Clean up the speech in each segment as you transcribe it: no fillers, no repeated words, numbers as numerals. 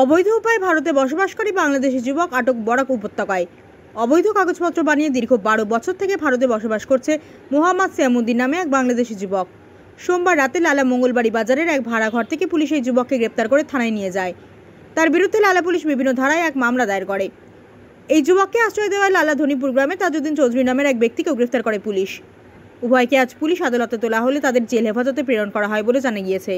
অবৈধ উপায়ে ভারতে বসবাসকারী বাংলাদেশি যুবক আটক বরাক উপত্যকায়। অবৈধ কাগজপত্র বানিয়ে দীর্ঘ 12 বছর থেকে ভারতে বসবাস করছে মোহাম্মদ সিয়ামুদ্দিন নামে এক বাংলাদেশি যুবক। সোমবার রাতে লালা মঙ্গলবাড়ি বাজারের এক ভাড়া ঘর থেকে পুলিশ এই যুবককে গ্রেপ্তার করে থানায় নিয়ে যায়। তার বিরুদ্ধে লালা পুলিশ বিভিন্ন ধারায় এক মামলা দায়ের করে। এই যুবককে আশ্রয় দেওয়ায় লালা ধনীপুর গ্রামে তাজউদ্দিন চৌধুরী নামের এক ব্যক্তিকেও গ্রেফতার করে পুলিশ। উভয়কে আজ পুলিশ আদালতে তোলা হলে তাদের জেল হেফাজতে প্রেরণ করা হয় বলে জানা গিয়েছে।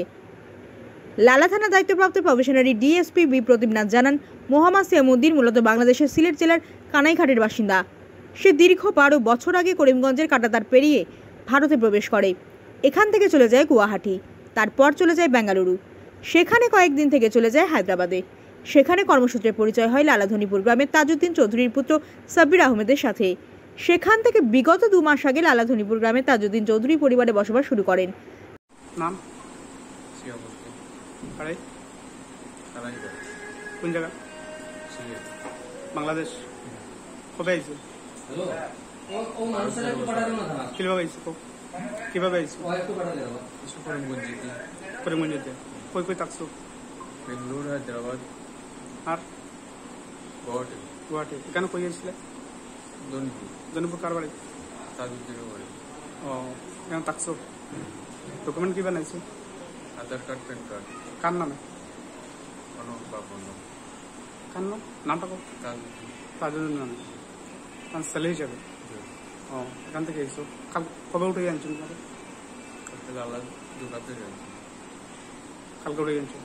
লালা থানা দায়িত্বপ্রাপ্ত প্রবেশনারি ডিএসপি বি প্রদীপনাথ জানান, মোহাম্মদ সিয়ামুদ্দিন মূলত বাংলাদেশের সিলেট জেলার কানাইঘাটের বাসিন্দা। সে দীর্ঘ 12 বছর আগে করিমগঞ্জের কাঁটাতার পেরিয়ে ভারতে প্রবেশ করে। এখান থেকে চলে যায় গুয়াহাটি, তারপর চলে যায় বেঙ্গালুরু, সেখানে কয়েকদিন থেকে চলে যায় হায়দ্রাবাদে। সেখানে কর্মসূত্রে পরিচয় হয় লালা ধনীপুর গ্রামের তাজউদ্দিন চৌধুরীর পুত্র সাব্বির আহমেদের সাথে। সেখান থেকে বিগত 2 মাস আগে লালা ধনীপুর গ্রামে তাজউদ্দিন চৌধুরী পরিবারে বসবাস শুরু করেন। নাম কোন জায়গা? বাংলাদেশ। কবে আইছো? কিভাবে আইছো? করিমগঞ্জে। কই কই থাকছো? বেঙ্গালুরু, হায়দ্রাবাদ আর গুয়াহাটি। এখানে কই আইছিলে? জনপুর কার বাড়ি? তাজউদ্দিনের বাড়ি। ও, এখানে থাকছো। ডকুমেন্ট কি বানাইছো? আধার কার্ড, প্যান কার্ড। কার নামে? অনক বাবন। কার নাম? নামটা কো? তাজউদ্দিন নামে। ছেলে হিসাবে? ও, এখান থেকে আইছো। কবে উঠে আনছো? লালা ঢুকাতে কালকে উঠে আনছো।